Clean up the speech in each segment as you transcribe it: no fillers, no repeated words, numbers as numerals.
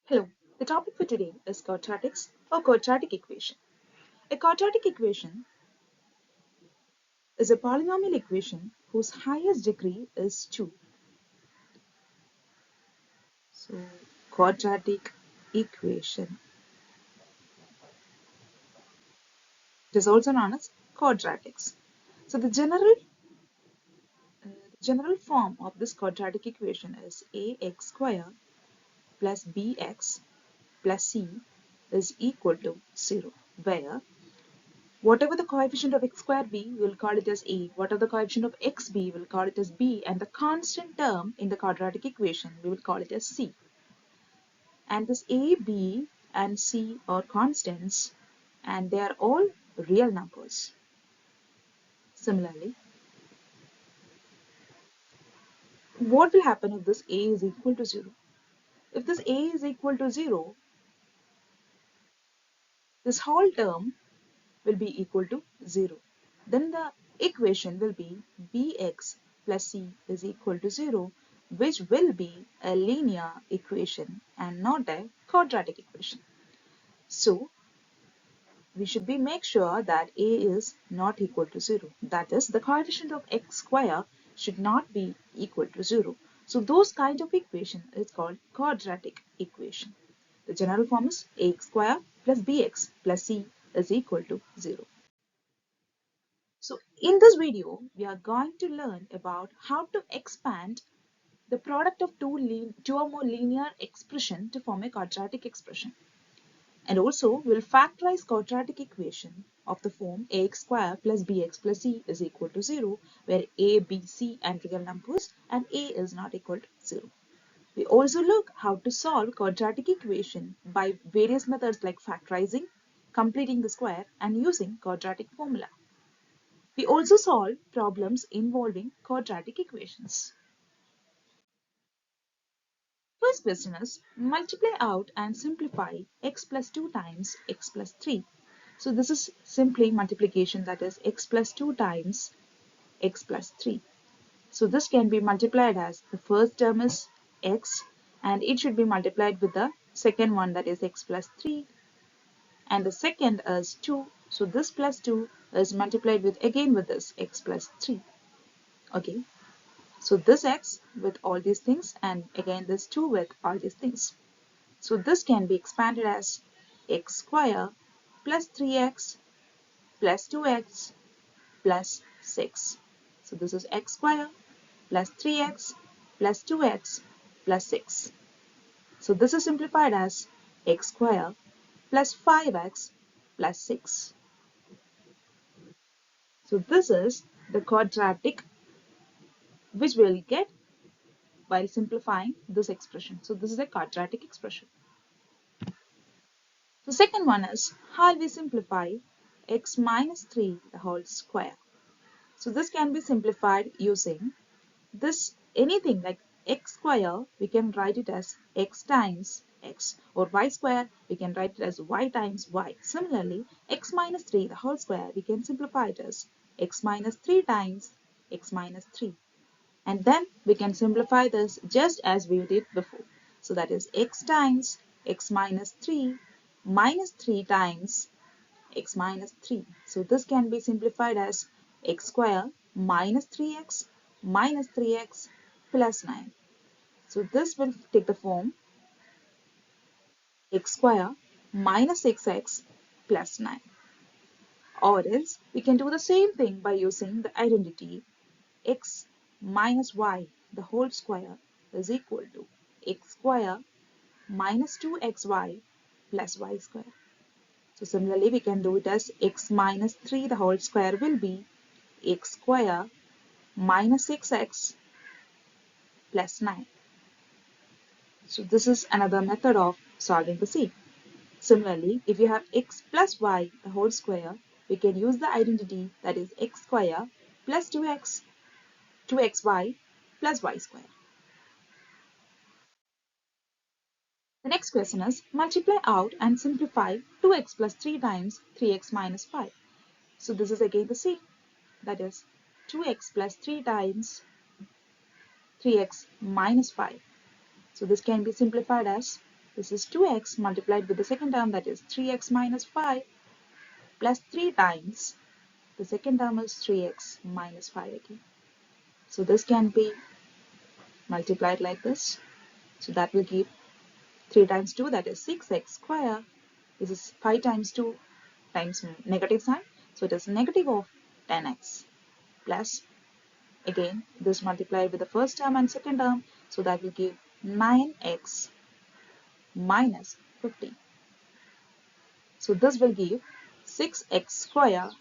Hello, the topic for today is quadratics or quadratic equation. A quadratic equation is a polynomial equation whose highest degree is 2. So, quadratic equation. It is also known as quadratics. So, the general form of this quadratic equation is ax squared plus bx plus c is equal to 0, where whatever the coefficient of x square be, we'll call it as a. Whatever the coefficient of x be, we'll call it as b. And the constant term in the quadratic equation, we will call it as c. And this a, b, and c are constants, and they are all real numbers. Similarly, what will happen if this a is equal to 0? If this a is equal to 0, this whole term will be equal to 0. Then the equation will be bx plus c is equal to 0, which will be a linear equation and not a quadratic equation. So we should make sure that a is not equal to 0. That is, the coefficient of x square should not be equal to 0. So those kind of equation is called quadratic equation. The general form is ax square plus bx plus c is equal to 0. So in this video, we are going to learn about how to expand the product of two or more linear expression to form a quadratic expression. And also, we'll factorize quadratic equation of the form ax square plus bx plus c is equal to 0, where a, b, c are real numbers and a is not equal to 0. We also look how to solve quadratic equation by various methods like factorizing, completing the square, and using quadratic formula. We also solve problems involving quadratic equations. First question is multiply out and simplify x plus 2 times x plus 3. So this is simply multiplication, that is x plus 2 times x plus 3. So this can be multiplied as the first term is x and it should be multiplied with the second one, that is x plus 3, and the second is 2. So this plus 2 is multiplied with again with this x plus 3. Okay. So this x with all these things and again this 2 with all these things. So this can be expanded as x square plus 3x plus 2x plus 6. So this is x square plus 3x plus 2x plus 6. So this is simplified as x square plus 5x plus 6. So this is the quadratic which we'll get while simplifying this expression. So this is a quadratic expression. The second one is how we simplify x minus 3 the whole square. So this can be simplified using this anything like x square, we can write it as x times x, or y square, we can write it as y times y. Similarly, x minus 3 the whole square, we can simplify it as x minus 3 times x minus 3. And then we can simplify this just as we did before. So that is x times x minus 3 minus 3 times x minus 3. So this can be simplified as x square minus 3x plus 9. So this will take the form x square minus 6x plus 9. Or else we can do the same thing by using the identity x minus y the whole square is equal to x square minus 2xy plus y square. So similarly, we can do it as x minus 3 the whole square will be x square minus 6x plus 9. So this is another method of solving the same. Similarly, if you have x plus y the whole square, we can use the identity that is x square plus 2xy plus y square. The next question is multiply out and simplify 2x plus 3 times 3x minus 5. So this is again the same, that is 2x plus 3 times 3x minus 5. So this can be simplified as This is 2x multiplied with the second term, that is 3x minus 5, plus 3 times the second term is 3x minus 5 again. So this can be multiplied like this. So that will give 3 times 2, that is 6x square. This is 5 times 2 times negative sign. So it is negative of 10x plus, again, this multiplied with the first term and second term. So that will give 9x minus 50. So this will give 6x square.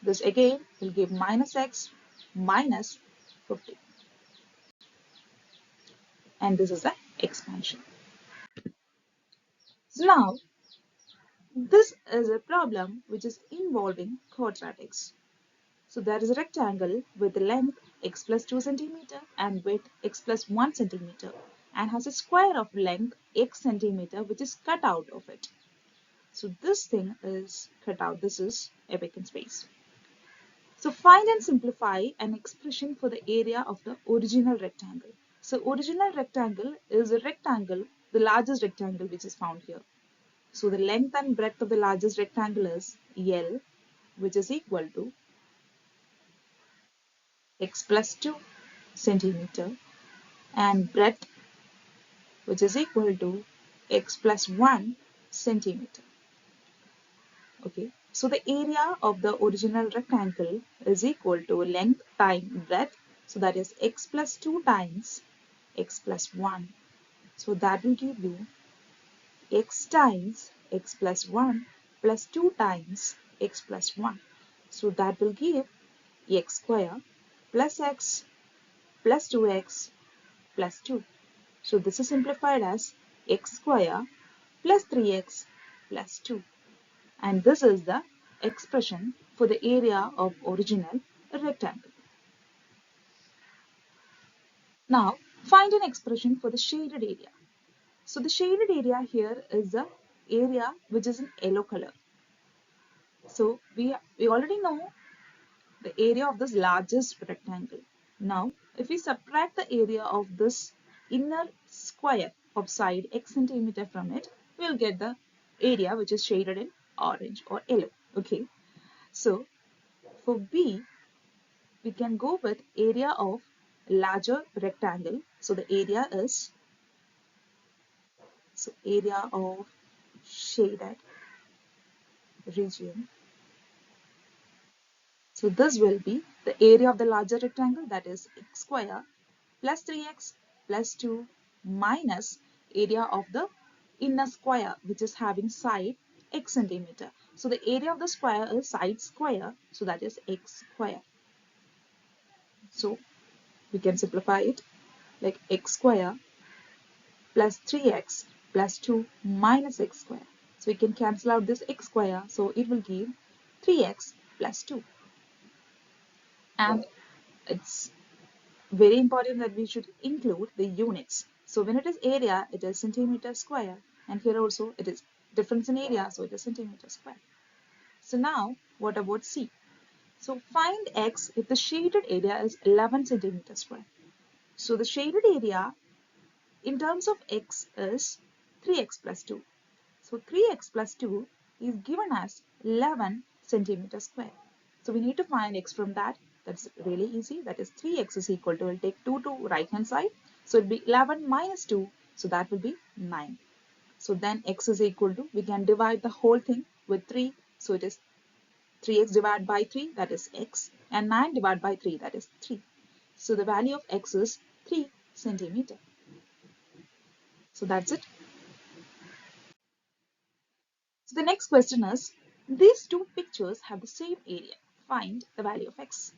This again will give minus x minus 50. And this is the expansion. So now, this is a problem which is involving quadratics. So there is a rectangle with the length x plus 2 centimeter and width x plus 1 centimeter and has a square of length x centimeter which is cut out of it. So this thing is cut out. This is a vacant space. So find and simplify an expression for the area of the original rectangle. So original rectangle is a rectangle, the largest rectangle which is found here. So the length and breadth of the largest rectangle is L, which is equal to x plus 2 centimeter, and breadth, which is equal to x plus 1 centimeter. Okay, so the area of the original rectangle is equal to length times breadth, so that is x plus 2 times x plus 1. So that will give you x times x plus 1 plus 2 times x plus 1. So that will give x square plus x plus 2x plus 2. So this is simplified as x square plus 3x plus 2. And this is the expression for the area of original rectangle. Now find an expression for the shaded area. So the shaded area here is the area which is in yellow color. So we already know the area of this largest rectangle. Now if we subtract the area of this inner square of side x centimeter from it, we will get the area which is shaded in orange or yellow. Okay, so for B, we can go with area of larger rectangle. So the area is, so area of shaded region. So this will be the area of the larger rectangle, that is x square plus 3x plus 2 minus area of the inner square which is having side x centimeter. So the area of the square is side square, so that is x square. So we can simplify it like x square plus 3x plus 2 minus x square. So we can cancel out this x square, so it will give 3x plus 2. And it's very important that we should include the units. So when it is area, it is centimeter square, and here also it is difference in area, so it is centimeter square. So now what about C? So find x if the shaded area is 11 centimeter square. So the shaded area in terms of x is 3x plus 2. So 3x plus 2 is given as 11 centimeter square. So we need to find x from that. That's really easy. That is 3x is equal to, we'll take 2 to right hand side. So it will be 11 minus 2. So that will be 9. So then x is equal to, we can divide the whole thing with 3. So it is 3x divided by 3, that is x. And 9 divided by 3, that is 3. So the value of x is 3 centimeter. So that's it. So the next question is, these two pictures have the same area. Find the value of x.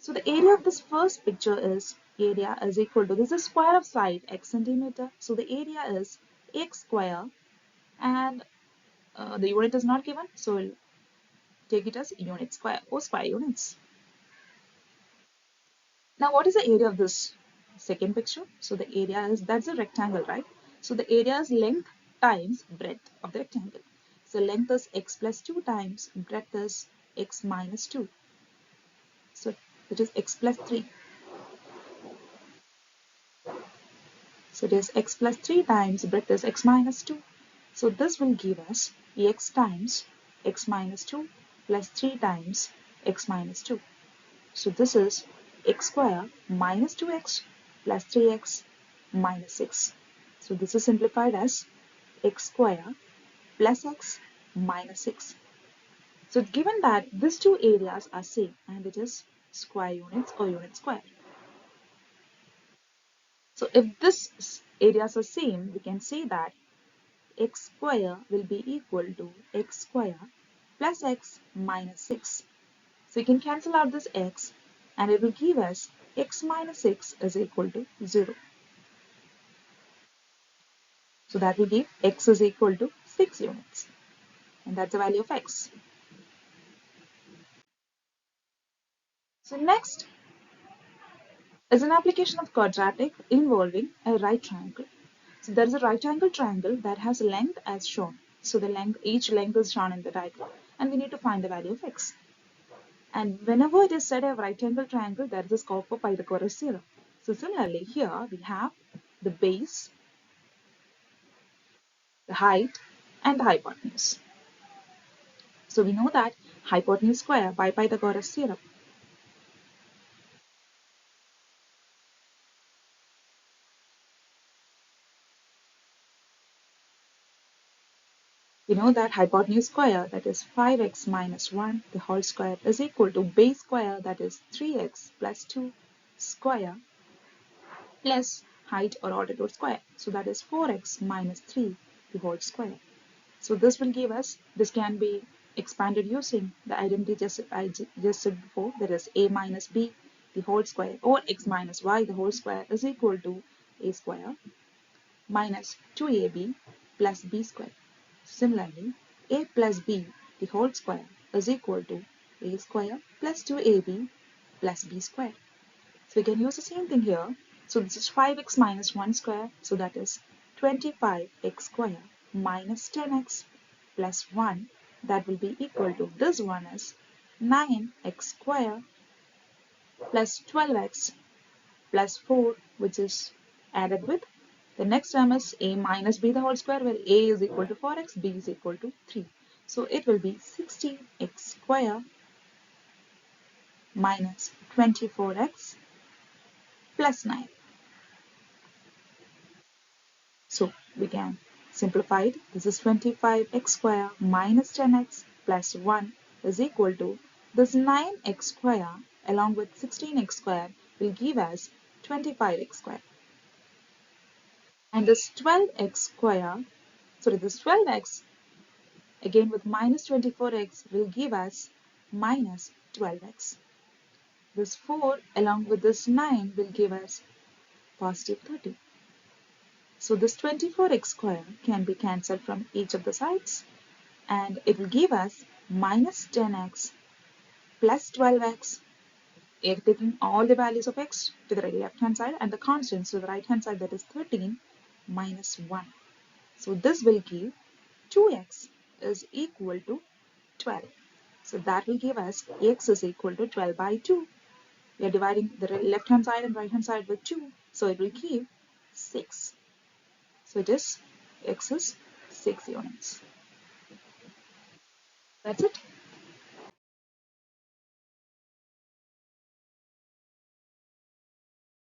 So the area of this first picture is, area is equal to, this is square of side x centimeter. So the area is x square, and the unit is not given. So we'll take it as unit square or square units. Now what is the area of this second picture? So the area is, that's a rectangle, right? So the area is length times breadth of the rectangle. So length is x plus 2 times breadth is x minus 2. So it is x plus 3. So it is x plus 3 times breadth is x minus 2. So this will give us x times x minus 2 plus 3 times x minus 2. So this is x square minus 2x plus 3x minus 6. So this is simplified as x square plus x minus 6. So given that these two areas are same and it is square units or unit square. So if these areas are same, we can say that x square will be equal to x square plus x minus 6. So you can cancel out this x and it will give us x minus 6 is equal to 0. So that will give x is equal to 6 units. And that's the value of x. So next is an application of quadratic involving a right triangle. So there is a right angle triangle that has length as shown. So each length is shown in the diagram and we need to find the value of x. And whenever it is said a right angle triangle, there is a scope for Pythagoras theorem. So similarly here we have the base, the height and the hypotenuse. So we know that hypotenuse square by Pythagoras theorem. We know that hypotenuse square, that is 5x minus 1, the whole square is equal to base square, that is 3x plus 2 square plus height or altitude square. So that is 4x minus 3, the whole square. So this will give us, this can be expanded using the identity I just said before, that is a minus b, the whole square, or x minus y, the whole square is equal to a square minus 2ab plus b square. Similarly, a plus b, the whole square, is equal to a square plus 2ab plus b square. So we can use the same thing here. So this is 5x minus 1 square, so that is 25x square minus 10x plus 1, that will be equal to, this one is 9x square plus 12x plus 4, which is added with the next term is a minus b the whole square, where a is equal to 4x, b is equal to 3. So it will be 16x square minus 24x plus 9. So we can simplify it. This is 25x square minus 10x plus 1 is equal to this 9x square along with 16x square will give us 25x square. And this 12x square, sorry, this 12x again with minus 24x will give us minus 12x. This 4 along with this 9 will give us positive 30. So this 24x square can be cancelled from each of the sides and it will give us minus 10x plus 12x, taking all the values of x to the left hand side and the constants to the right hand side, that is 13 minus 1. So this will give 2x is equal to 12. So that will give us x is equal to 12 by 2. We are dividing the left hand side and right hand side with 2. So it will give 6. So it is x is 6 units. That's it.